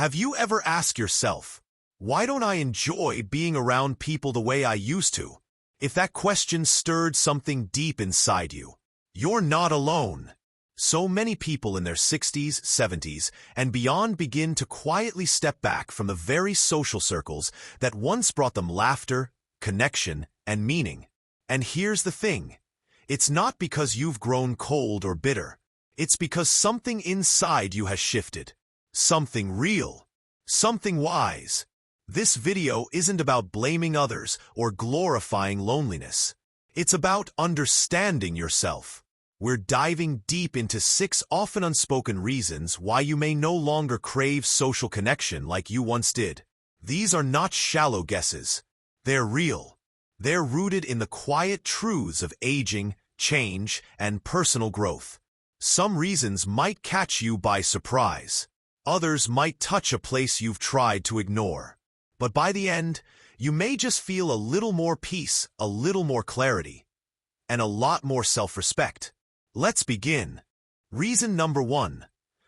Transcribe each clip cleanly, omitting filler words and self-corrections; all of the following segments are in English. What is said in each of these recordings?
Have you ever asked yourself, why don't I enjoy being around people the way I used to? If that question stirred something deep inside you, you're not alone. So many people in their 60s, 70s, and beyond begin to quietly step back from the very social circles that once brought them laughter, connection, and meaning. And here's the thing. It's not because you've grown cold or bitter. It's because something inside you has shifted. Something real. Something wise. This video isn't about blaming others or glorifying loneliness. It's about understanding yourself. We're diving deep into 6 often unspoken reasons why you may no longer crave social connection like you once did. These are not shallow guesses. They're real. They're rooted in the quiet truths of aging, change, and personal growth. Some reasons might catch you by surprise. Others might touch a place you've tried to ignore. But by the end, you may just feel a little more peace, a little more clarity, and a lot more self-respect. Let's begin. Reason number 1.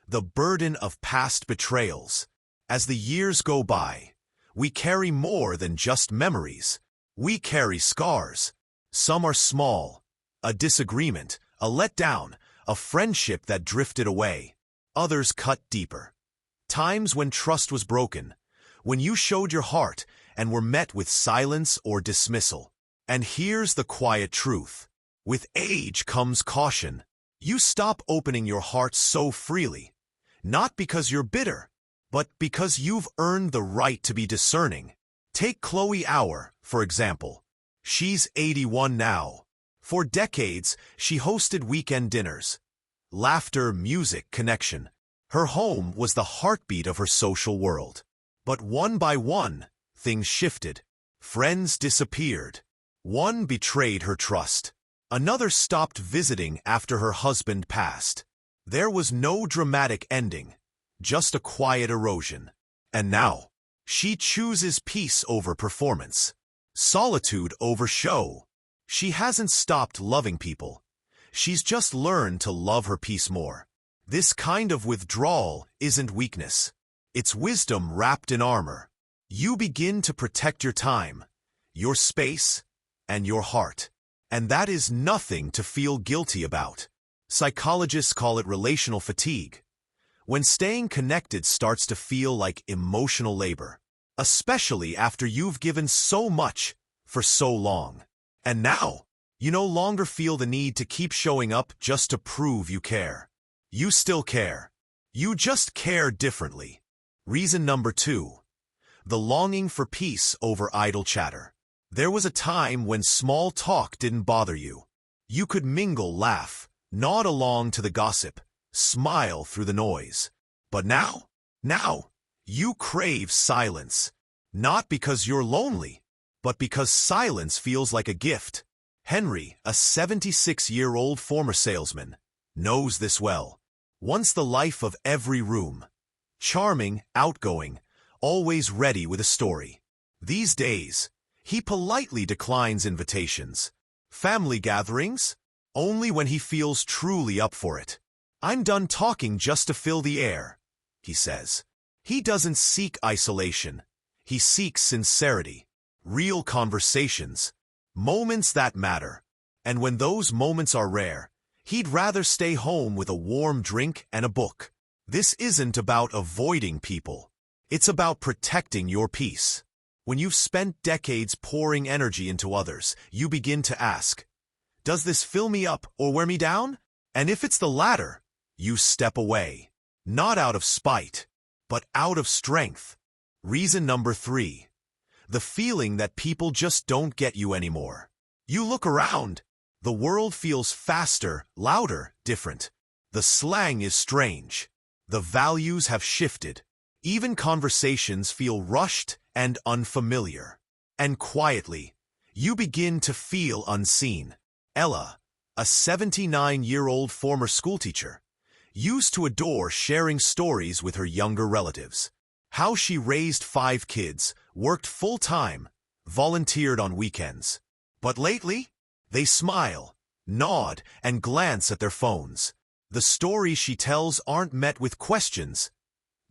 The burden of past betrayals. As the years go by, we carry more than just memories. We carry scars. Some are small. A disagreement, a letdown, a friendship that drifted away. Others cut deeper. Times when trust was broken, when you showed your heart and were met with silence or dismissal. And here's the quiet truth. With age comes caution. You stop opening your heart so freely, not because you're bitter, but because you've earned the right to be discerning. Take Chloe Hour, for example. She's 81 now. For decades, she hosted weekend dinners. Laughter, music, connection. Her home was the heartbeat of her social world. But one by one, things shifted. Friends disappeared. One betrayed her trust. Another stopped visiting after her husband passed. There was no dramatic ending, just a quiet erosion. And now, she chooses peace over performance, solitude over show. She hasn't stopped loving people. She's just learned to love her peace more. This kind of withdrawal isn't weakness. It's wisdom wrapped in armor. You begin to protect your time, your space, and your heart. And that is nothing to feel guilty about. Psychologists call it relational fatigue. When staying connected starts to feel like emotional labor, especially after you've given so much for so long. And now, you no longer feel the need to keep showing up just to prove you care. You still care. You just care differently. Reason number 2. The longing for peace over idle chatter. There was a time when small talk didn't bother you. You could mingle, laugh, nod along to the gossip, smile through the noise. But now, you crave silence. Not because you're lonely, but because silence feels like a gift. Henry, a 76-year-old former salesman, knows this well. Once the life of every room. Charming, outgoing, always ready with a story. These days, he politely declines invitations. Family gatherings? Only when he feels truly up for it. I'm done talking just to fill the air, he says. He doesn't seek isolation. He seeks sincerity. Real conversations. Moments that matter. And when those moments are rare, he'd rather stay home with a warm drink and a book. This isn't about avoiding people. It's about protecting your peace. When you've spent decades pouring energy into others, you begin to ask, does this fill me up or wear me down? And if it's the latter, you step away. Not out of spite, but out of strength. Reason number 3. The feeling that people just don't get you anymore. You look around. The world feels faster, louder, different. The slang is strange. The values have shifted. Even conversations feel rushed and unfamiliar. And quietly, you begin to feel unseen. Ella, a 79-year-old former schoolteacher, used to adore sharing stories with her younger relatives. How she raised 5 kids, worked full-time, volunteered on weekends. But lately, they smile, nod, and glance at their phones. The stories she tells aren't met with questions.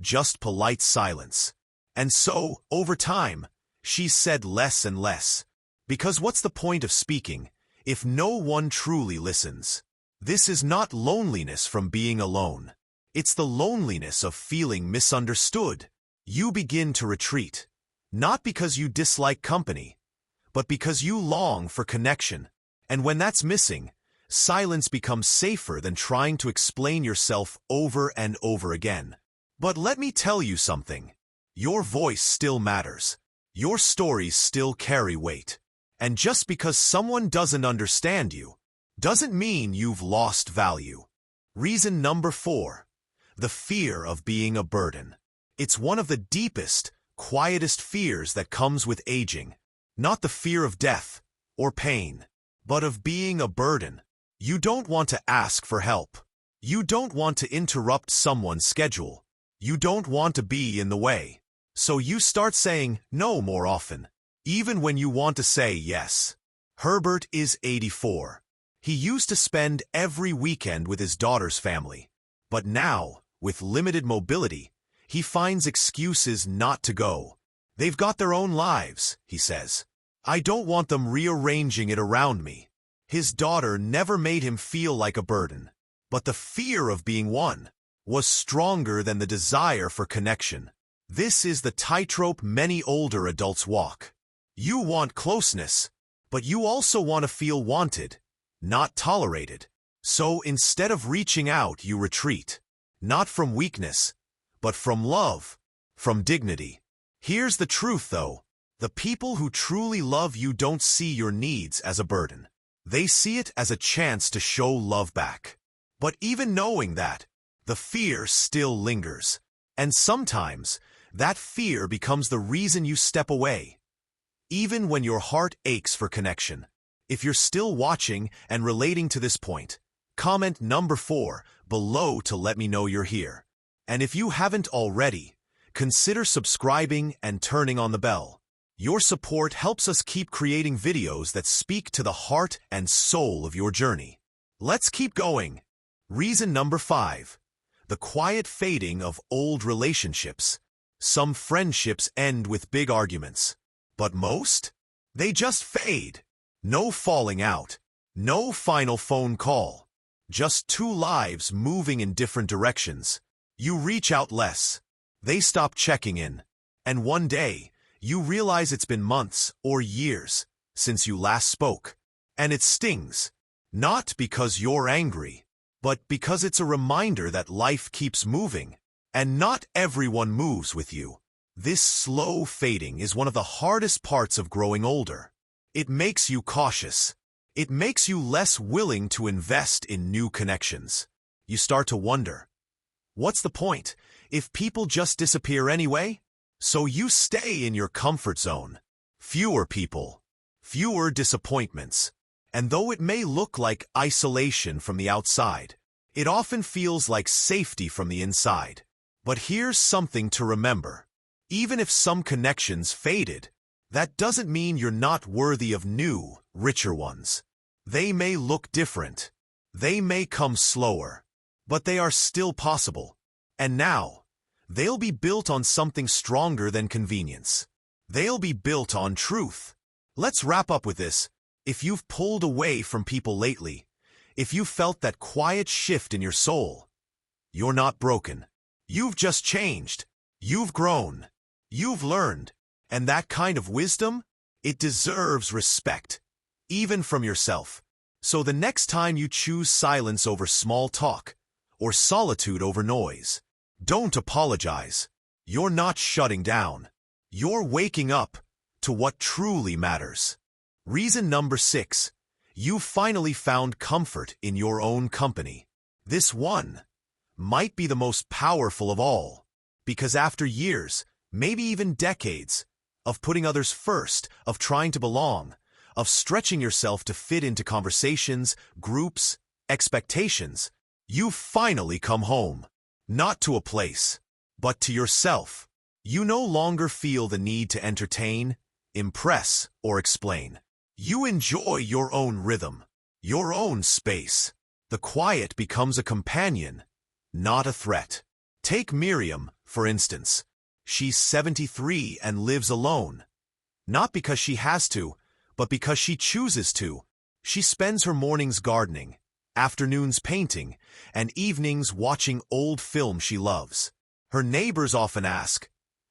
just polite silence. And so, over time, she said less and less. Because what's the point of speaking if no one truly listens? This is not loneliness from being alone. It's the loneliness of feeling misunderstood. You begin to retreat, not because you dislike company, but because you long for connection. And when that's missing, silence becomes safer than trying to explain yourself over and over again. But let me tell you something. Your voice still matters. Your stories still carry weight. And just because someone doesn't understand you, doesn't mean you've lost value. Reason number 4. The fear of being a burden. It's one of the deepest, quietest fears that comes with aging. Not the fear of death or pain, but of being a burden. You don't want to ask for help. You don't want to interrupt someone's schedule. You don't want to be in the way. So you start saying no more often, even when you want to say yes. Herbert is 84. He used to spend every weekend with his daughter's family. But now, with limited mobility, he finds excuses not to go. They've got their own lives, he says. I don't want them rearranging it around me. His daughter never made him feel like a burden. But the fear of being one was stronger than the desire for connection. This is the tightrope many older adults walk. You want closeness, but you also want to feel wanted, not tolerated. So instead of reaching out, you retreat. Not from weakness, but from love, from dignity. Here's the truth, though. The people who truly love you don't see your needs as a burden. They see it as a chance to show love back. But even knowing that, the fear still lingers. And sometimes, that fear becomes the reason you step away, even when your heart aches for connection. If you're still watching and relating to this point, comment number 4 below to let me know you're here. And if you haven't already, consider subscribing and turning on the bell. Your support helps us keep creating videos that speak to the heart and soul of your journey. Let's keep going. Reason number 5. The quiet fading of old relationships. Some friendships end with big arguments. But most? They just fade. No falling out. No final phone call. Just two lives moving in different directions. You reach out less. They stop checking in. And one day, you realize it's been months or years since you last spoke. And it stings. Not because you're angry, but because it's a reminder that life keeps moving. And not everyone moves with you. This slow fading is one of the hardest parts of growing older. It makes you cautious. It makes you less willing to invest in new connections. You start to wonder, what's the point if people just disappear anyway? So you stay in your comfort zone. Fewer people, fewer disappointments. And though it may look like isolation from the outside, it often feels like safety from the inside. But here's something to remember. Even if some connections faded, that doesn't mean you're not worthy of new, richer ones. They may look different. They may come slower. But they are still possible. And now, they'll be built on something stronger than convenience. They'll be built on truth. Let's wrap up with this. If you've pulled away from people lately, if you felt that quiet shift in your soul, you're not broken. You've just changed. You've grown. You've learned. And that kind of wisdom, it deserves respect, even from yourself. So the next time you choose silence over small talk, or solitude over noise, don't apologize. You're not shutting down. You're waking up to what truly matters. Reason number 6. You've finally found comfort in your own company. This one might be the most powerful of all, because after years, maybe even decades, of putting others first, of trying to belong, of stretching yourself to fit into conversations, groups, expectations, you've finally come home. Not to a place, but to yourself. You no longer feel the need to entertain, impress, or explain. You enjoy your own rhythm, your own space. The quiet becomes a companion, not a threat. Take Miriam, For instance, she's 73 and lives alone. Not because she has to, but because she chooses to. She spends her mornings gardening, afternoons painting, and evenings watching old films she loves. Her neighbors often ask,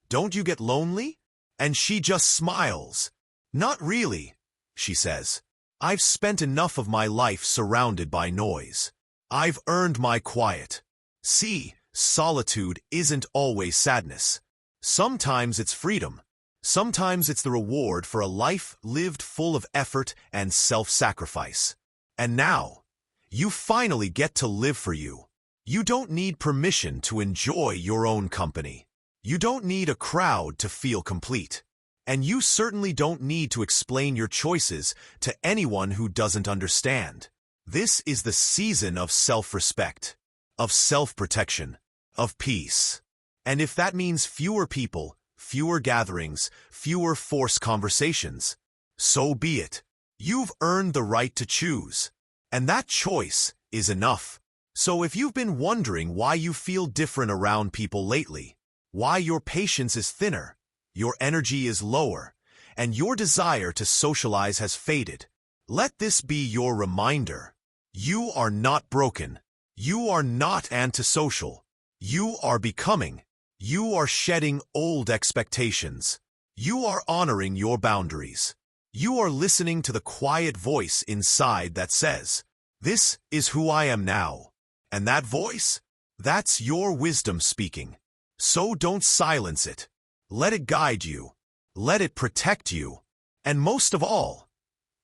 "Don't you get lonely?" And she just smiles. "Not really," she says. "I've spent enough of my life surrounded by noise. I've earned my quiet." See, solitude isn't always sadness. Sometimes it's freedom. Sometimes it's the reward for a life lived full of effort and self-sacrifice. And now, you finally get to live for you. You don't need permission to enjoy your own company. You don't need a crowd to feel complete. And you certainly don't need to explain your choices to anyone who doesn't understand. This is the season of self-respect, of self-protection, of peace. And if that means fewer people, fewer gatherings, fewer forced conversations, so be it. You've earned the right to choose. And that choice is enough. So if you've been wondering why you feel different around people lately, why your patience is thinner, your energy is lower, and your desire to socialize has faded, let this be your reminder. You are not broken. You are not antisocial. You are becoming. You are shedding old expectations. You are honoring your boundaries. You are listening to the quiet voice inside that says, "This is who I am now." And that voice? That's your wisdom speaking. So don't silence it. Let it guide you. Let it protect you. And most of all,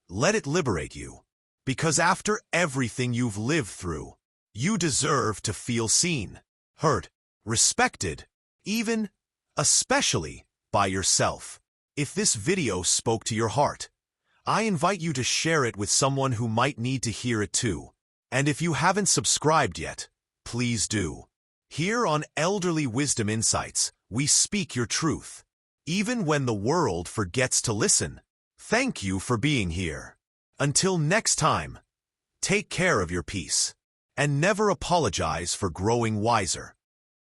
let it liberate you. Because after everything you've lived through, you deserve to feel seen, heard, respected, even, especially, by yourself. If this video spoke to your heart, I invite you to share it with someone who might need to hear it too. And if you haven't subscribed yet, please do. Here on Elderly Wisdom Insights, we speak your truth, even when the world forgets to listen. Thank you for being here. Until next time, take care of your peace, and never apologize for growing wiser.